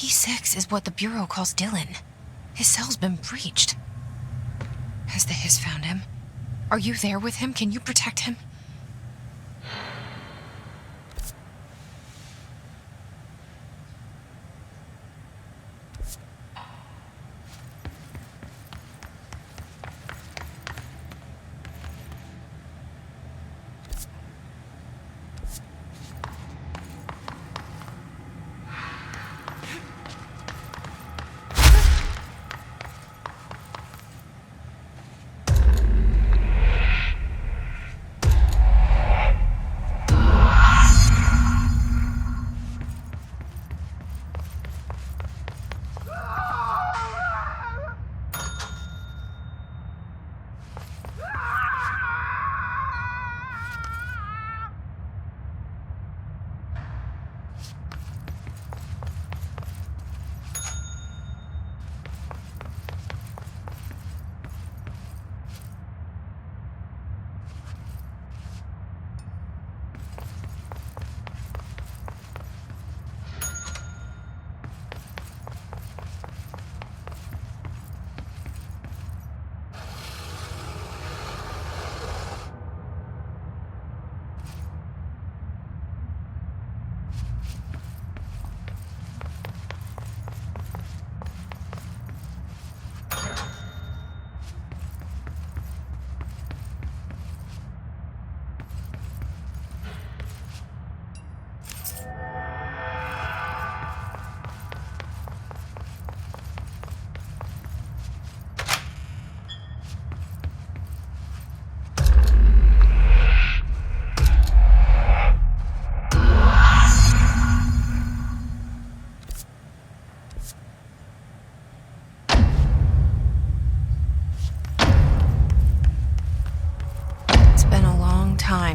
P6 is what the Bureau calls Dylan. His cell's been breached. Has the Hiss found him? Are you there with him? Can you protect him?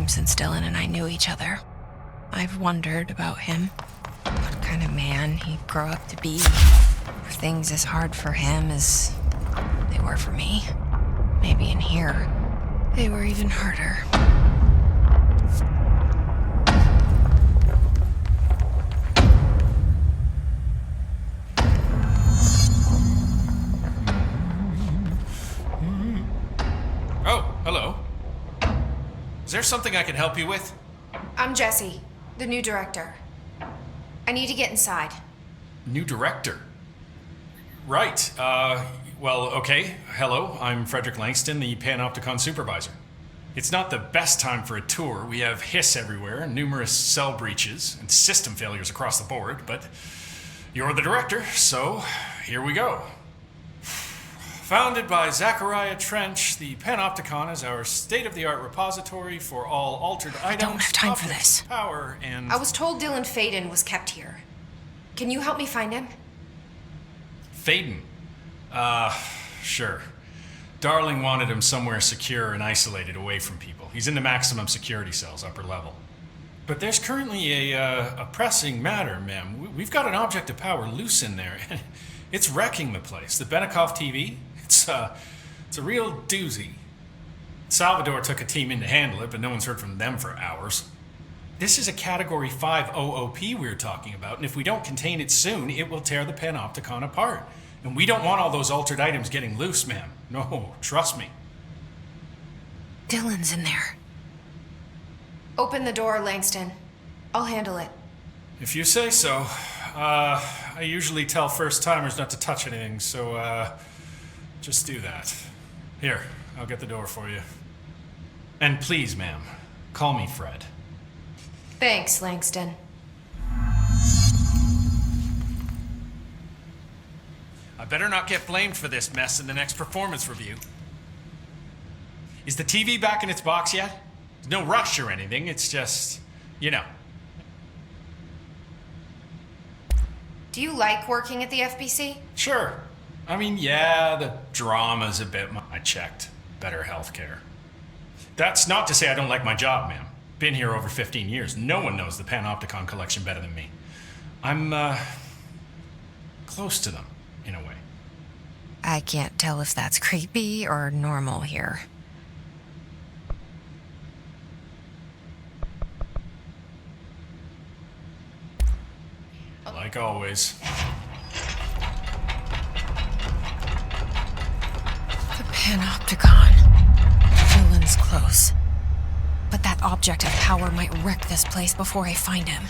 Since Dylan and I knew each other. I've wondered about him. What kind of man he'd grow up to be. Were things as hard for him as they were for me? Maybe in here, they were even harder. Oh, hello. Is there something I can help you with? I'm Jessie, the new director. I need to get inside. New director? Right. Well, okay. Hello, I'm Frederick Langston, the Panopticon supervisor. It's not the best time for a tour. We have hiss everywhere, numerous cell breaches, and system failures across the board, but you're the director, so here we go. Founded by Zachariah Trench, the Panopticon is our state-of-the-art repository for all altered items. Don't have time for this. Power and... I was told Dylan Faden was kept here. Can you help me find him? Faden? Sure. Darling wanted him somewhere secure and isolated away from people. He's in the maximum security cells, upper level. But there's currently a pressing matter, ma'am. We've got an object of power loose in there. It's wrecking the place. The Benikoff TV, it's a real doozy. Salvador took a team in to handle it, but no one's heard from them for hours. This is a Category 5 OOP we're talking about, and if we don't contain it soon, it will tear the Panopticon apart. And we don't want all those altered items getting loose, ma'am. No, trust me. Dylan's in there. Open the door, Langston. I'll handle it. If you say so. I usually tell first-timers not to touch anything, so, just do that. Here, I'll get the door for you. And please, ma'am, call me Fred. Thanks, Langston. I better not get blamed for this mess in the next performance review. Is the TV back in its box yet? There's no rush or anything, it's just, you know. Do you like working at the FBC? Sure. I mean, yeah, the drama's a bit... I checked. Better healthcare. That's not to say I don't like my job, ma'am. Been here over 15 years. No one knows the Panopticon collection better than me. I'm, close to them, in a way. I can't tell if that's creepy or normal here. Like always. Panopticon. Dylan's close. But that object of power might wreck this place before I find him.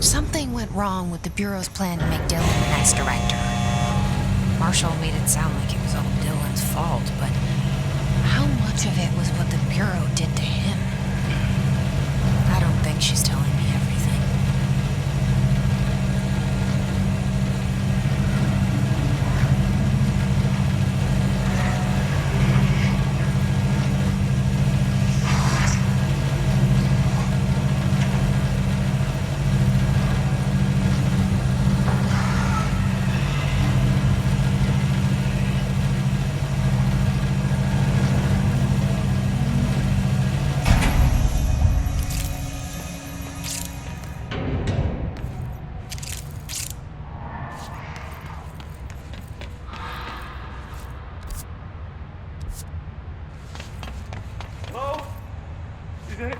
Something went wrong with the Bureau's plan to make Dylan the next director. Marshall made it sound like it was all Dylan's fault, but how much of it was what the Bureau did to him? I don't think she's telling me everything.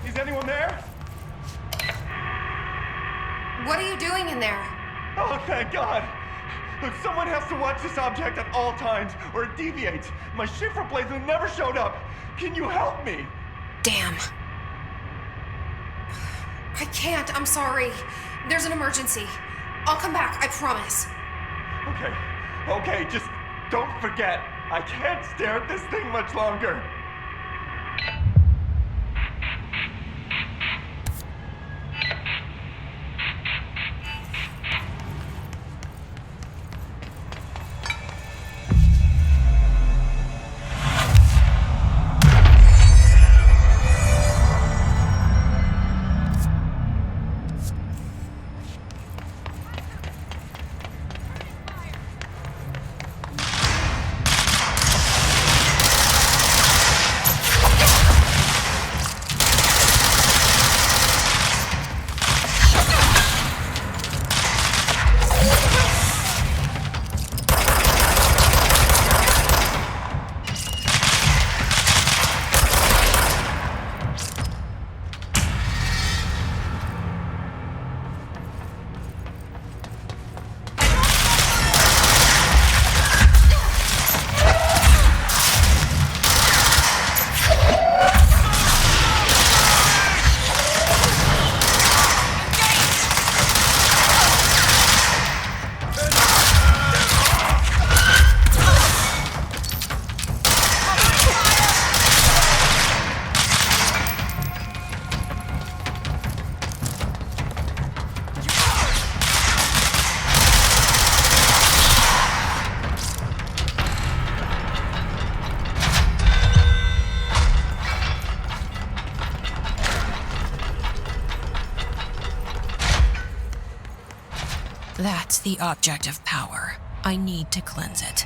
Is anyone there? What are you doing in there? Oh, thank God. Look, someone has to watch this object at all times, or it deviates. My shift replacement never showed up. Can you help me? Damn. I can't, I'm sorry. There's an emergency. I'll come back, I promise. Okay, just don't forget. I can't stare at this thing much longer. It's the object of power. I need to cleanse it.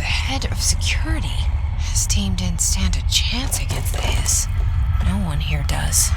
the head of security. His team didn't stand a chance against the Hiss. No one here does.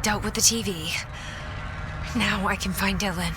Dealt with the TV. Now I can find Dylan.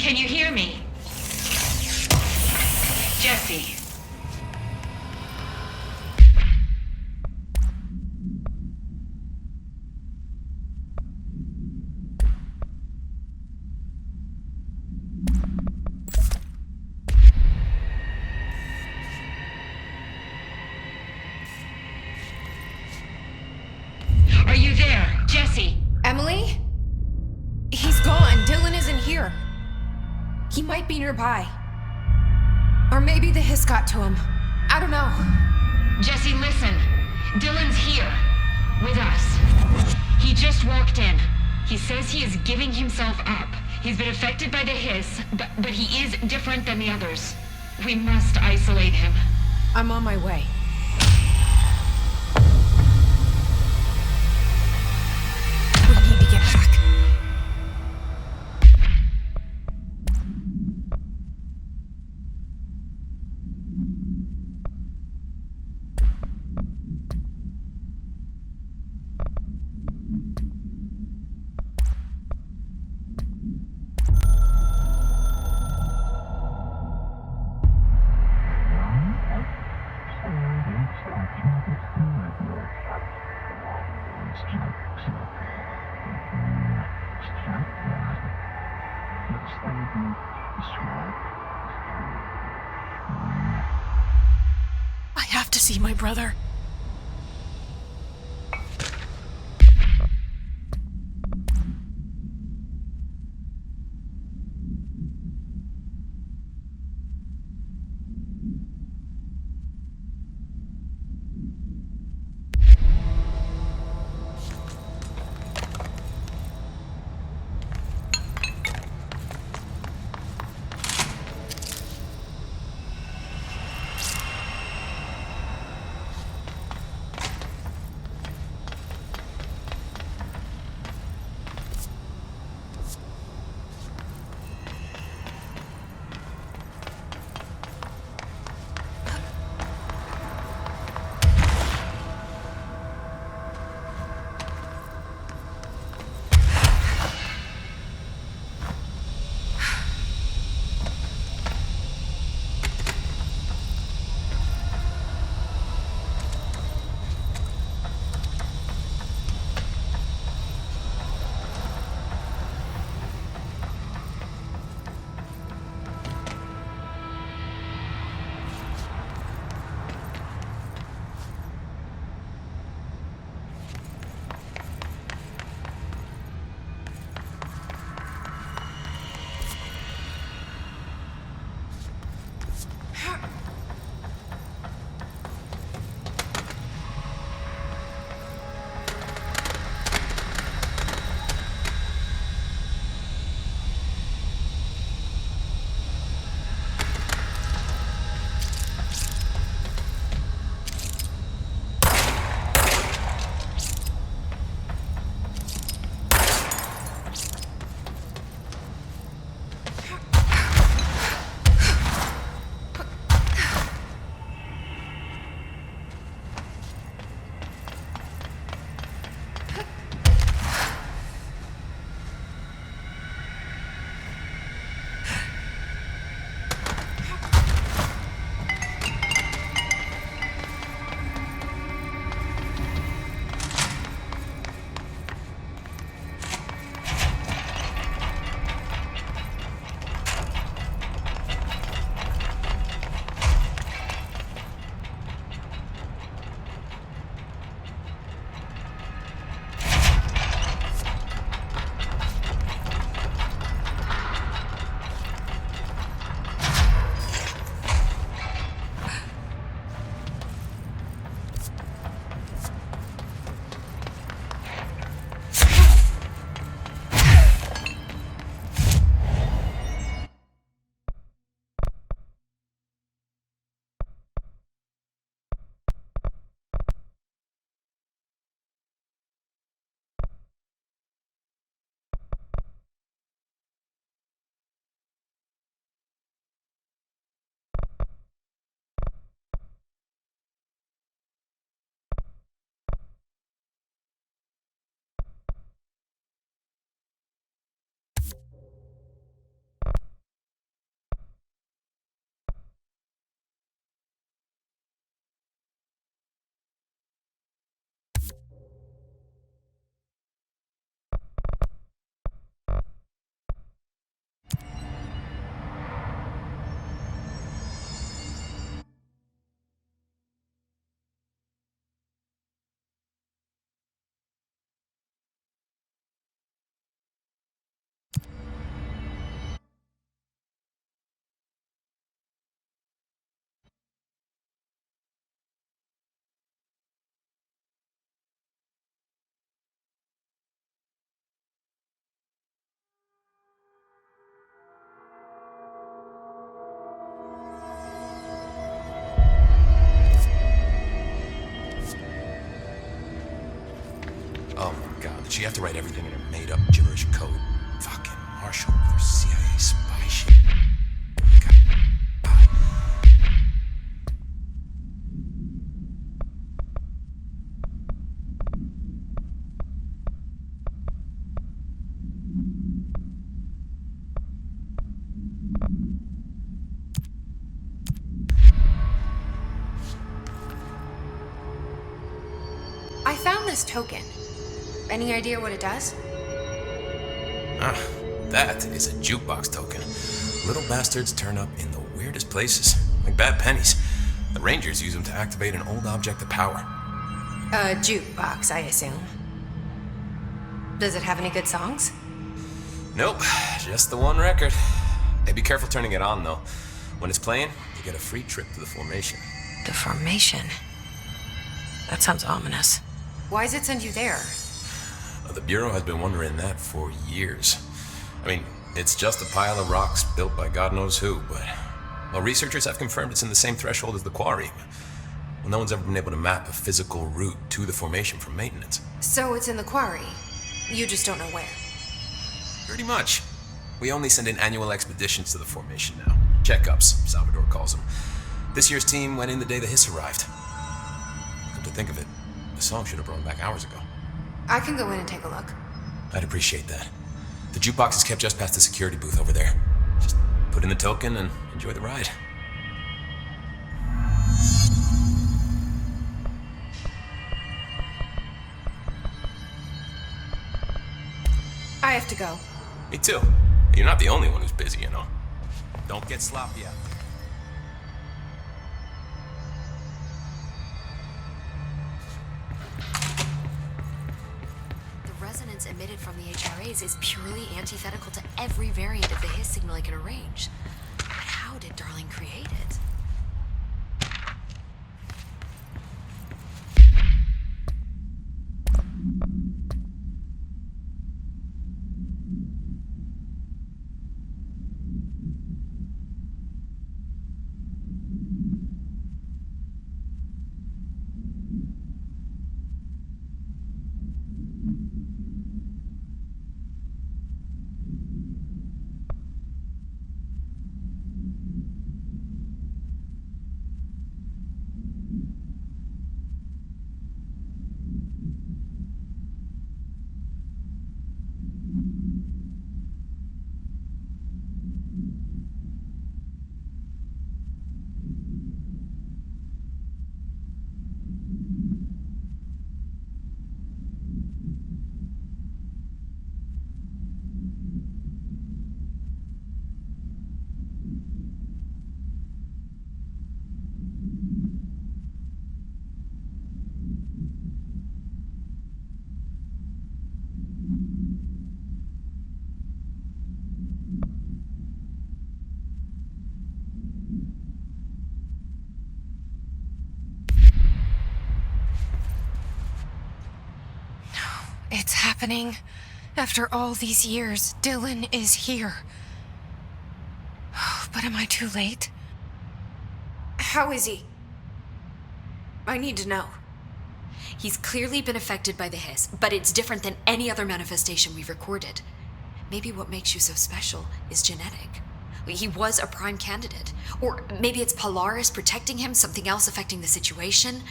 Can you hear me? Jesse. Are you there, Jesse? Emily? He's gone. Dylan isn't here. He might be nearby. Or maybe the hiss got to him. I don't know. Jesse, listen. Dylan's here. With us. He just walked in. He says he is giving himself up. He's been affected by the hiss, but he is different than the others. We must isolate him. I'm on my way. We need to get back. I have to see my brother. So you have to write everything in a made-up gibberish code. Fucking Marshall with her CIA spy shit. God. I found this token. Any idea what it does? Ah, that is a jukebox token. Little bastards turn up in the weirdest places, like bad pennies. The Rangers use them to activate an old object of power. A jukebox, I assume. Does it have any good songs? Nope, just the one record. Hey, be careful turning it on, though. When it's playing, you get a free trip to the formation. The formation? That sounds ominous. Why does it send you there? The Bureau has been wondering that for years. I mean, it's just a pile of rocks built by God knows who, but... Well, researchers have confirmed it's in the same threshold as the quarry. Well, no one's ever been able to map a physical route to the formation from maintenance. So it's in the quarry. You just don't know where. Pretty much. We only send in annual expeditions to the formation now. Checkups, Salvador calls them. This year's team went in the day the hiss arrived. Come to think of it, the song should have brought them back hours ago. I can go in and take a look. I'd appreciate that. The jukebox is kept just past the security booth over there. Just put in the token and enjoy the ride. I have to go. Me too. You're not the only one who's busy, you know. Don't get sloppy out there. Resonance emitted from the HRAs is purely antithetical to every variant of the hiss signal I can arrange. But how did Darling create it? It's happening. After all these years, Dylan is here. But am I too late? How is he? I need to know. He's clearly been affected by the hiss, but it's different than any other manifestation we've recorded. Maybe what makes you so special is genetic. He was a prime candidate. Or maybe it's Polaris protecting him, something else affecting the situation.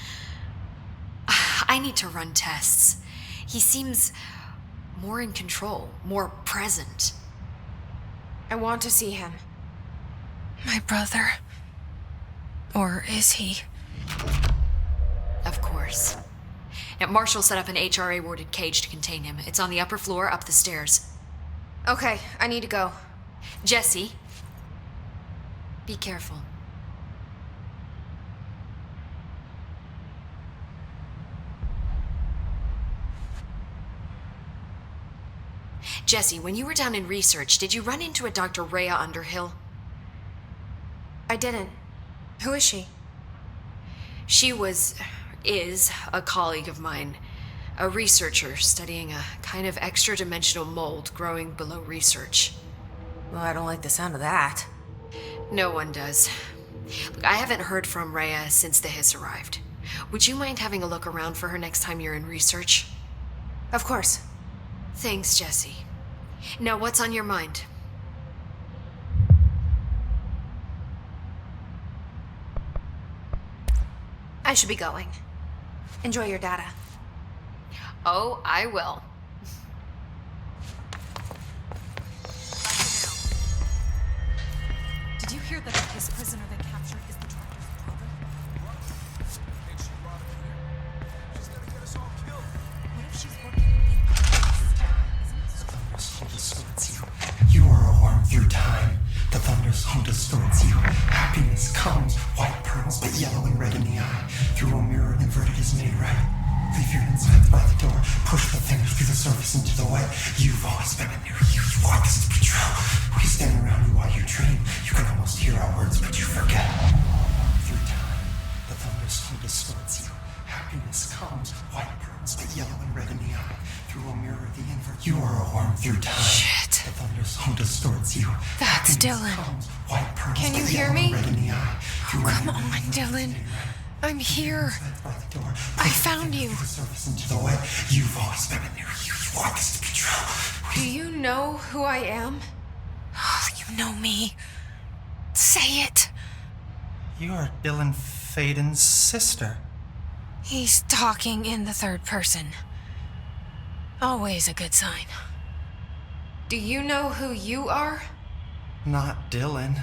I need to run tests. He seems more in control, more present. I want to see him. My brother? Or is he? Of course. Now, Marshall set up an HRA-warded cage to contain him. It's on the upper floor, up the stairs. Okay, I need to go. Jesse, be careful. Jesse, when you were down in research, did you run into a Dr. Rhea Underhill? I didn't. Who is she? She is a colleague of mine. A researcher studying a kind of extra-dimensional mold growing below research. Well, I don't like the sound of that. No one does. Look, I haven't heard from Rhea since the hiss arrived. Would you mind having a look around for her next time you're in research? Of course. Thanks, Jesse. Now, what's on your mind? I should be going. Enjoy your data. Oh, I will. Did you hear that his prisoner they captured is the Dragotto's brother? What if she's working You are a worm through time. The thunder's home distorts you. Happiness comes, white pearls, but yellow and red in the eye. Through a mirror, inverted is made right. Leave your insides by the door. Push the fingers through the surface into the wet. You've always been a near you. You want this to be true. We stand around you while you dream. You can almost hear our words, but you forget. Through time, the thunder's home distorts you. Happiness comes, white pearls, but yellow and red in the eye. Through a mirror, the invert. You are a worm through time. Shit. The thunder's home distorts you. That's Happiness Dylan. comes, white pearls, Can you but hear yellow and me? red in the eye. Through a Come mirror, on, the Dylan. invert. I'm here. By the door. I found you. Through the surface into the wet. You've always been a near you. You want this to be true. Do you know who I am? You know me. Say it. You're Dylan Faden's sister. He's talking in the third person. Always a good sign. Do you know who you are? Not Dylan.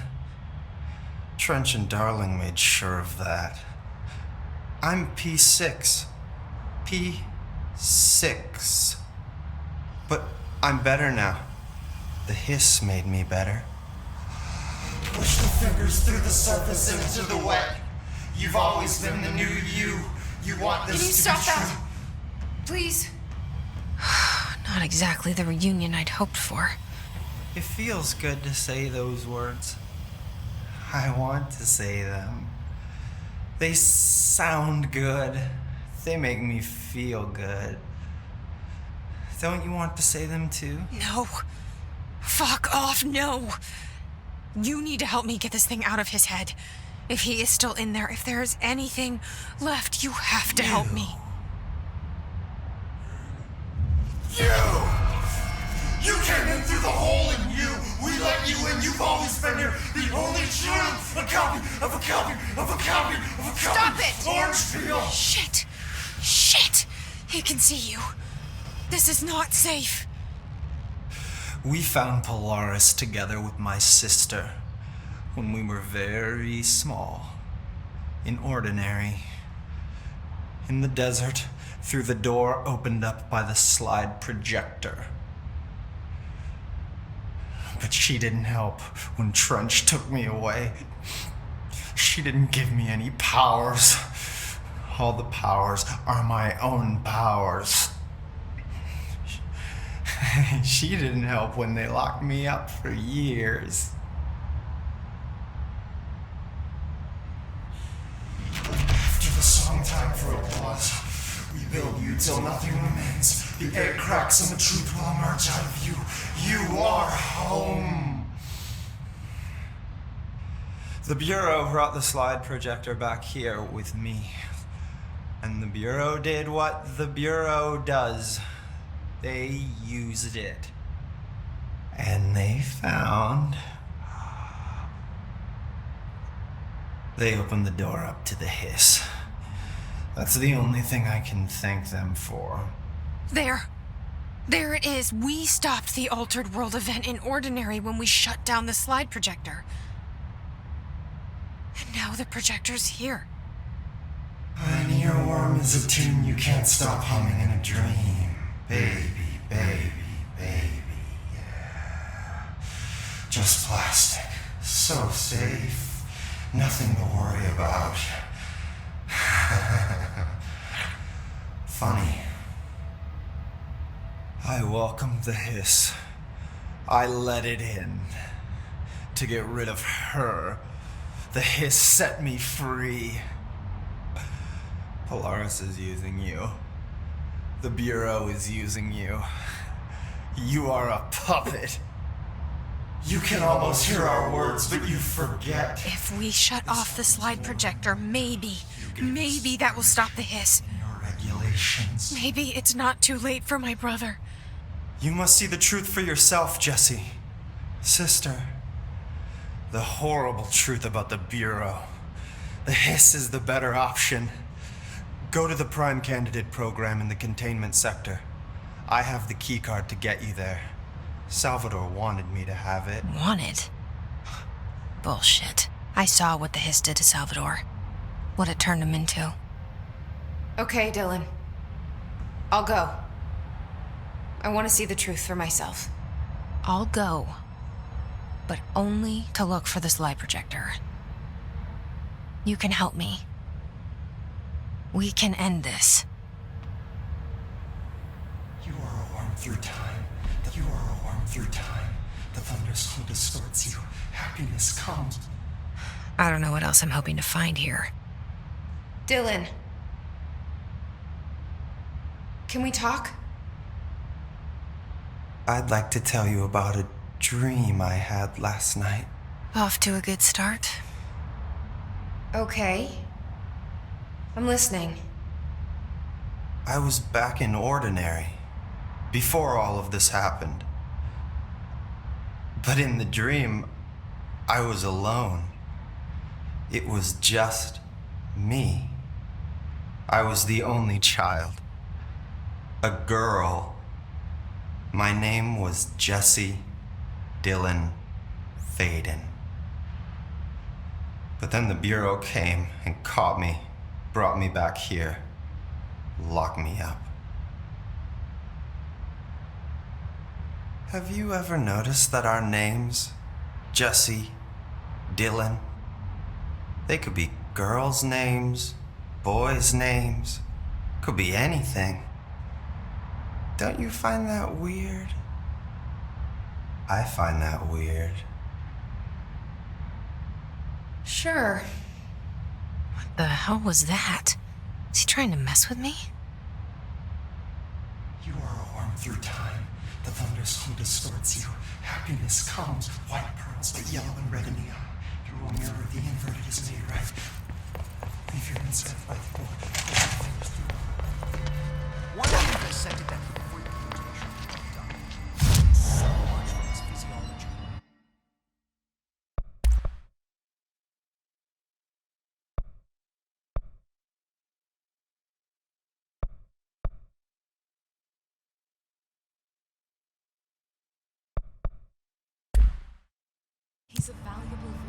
Trench and Darling made sure of that. I'm P6. P6. But I'm better now. The hiss made me better. Push the fingers through the surface into the wet. You've always been the new you. You want this Can you to stop be that? true. Please? Not exactly the reunion I'd hoped for. It feels good to say those words. I want to say them. They sound good. They make me feel good. Don't you want to say them too? No. Fuck off, no. You need to help me get this thing out of his head. If he is still in there, if there is anything left, you have to help me. You came in through the hole in you. We let you in. You've always been here. The only truth. A copy of a copy of a copy of a copy. Stop it! Orange peel. Shit. Shit. He can see you. This is not safe. We found Polaris together with my sister when we were very small. In Ordinary. In the desert, through the door opened up by the slide projector. But she didn't help when Trench took me away. She didn't give me any powers. All the powers are my own powers. She didn't help when they locked me up for years. After the song time for applause, we build you till nothing remains. The air cracks and the truth will emerge out of you. You are home. The Bureau brought the slide projector back here with me. And the Bureau did what the Bureau does. They used it. And they found... They opened the door up to the hiss. That's the only thing I can thank them for. There. There it is. We stopped the Altered World event in Ordinary when we shut down the slide projector. And now the projector's here. An earworm is a tune you can't stop humming in a dream. Baby, baby, baby, yeah. Just plastic. So safe. Nothing to worry about. Funny. I welcomed the hiss. I let it in. To get rid of her. The hiss set me free. Polaris is using you. The Bureau is using you. You are a puppet. You can almost hear our words, but you forget. If we shut off the slide projector, maybe that will stop the hiss. Your regulations. Maybe it's not too late for my brother. You must see the truth for yourself, Jesse. Sister. The horrible truth about the Bureau. The hiss is the better option. Go to the Prime Candidate program in the containment sector. I have the keycard to get you there. Salvador wanted me to have it. Wanted? Bullshit. I saw what the hiss did to Salvador. What it turned him into. Okay, Dylan. I'll go. I want to see the truth for myself. I'll go. But only to look for this light projector. You can help me. We can end this. You are a worm through time. You are a worm through time. The thunderstorm distorts you. Happiness comes. I don't know what else I'm hoping to find here. Dylan. Can we talk? I'd like to tell you about a dream I had last night. Off to a good start. Okay. I'm listening. I was back in Ordinary, before all of this happened. But in the dream, I was alone. It was just me. I was the only child. A girl. My name was Jesse Dylan Faden. But then the Bureau came and caught me, brought me back here, locked me up. Have you ever noticed that our names, Jesse, Dylan, they could be girls' names, boys' names, could be anything. Don't you find that weird? I find that weird. Sure. What the hell was that? Is he trying to mess with me? You are a worm through time. The thunderstorm distorts you. Happiness comes, white pearls, but yellow and red in the eye. Through a mirror, the inverted is made right. Leave your inside by the door. Push your fingers through. Why don't you dissect that before your computation is done? So much for his physiology. He's a valuable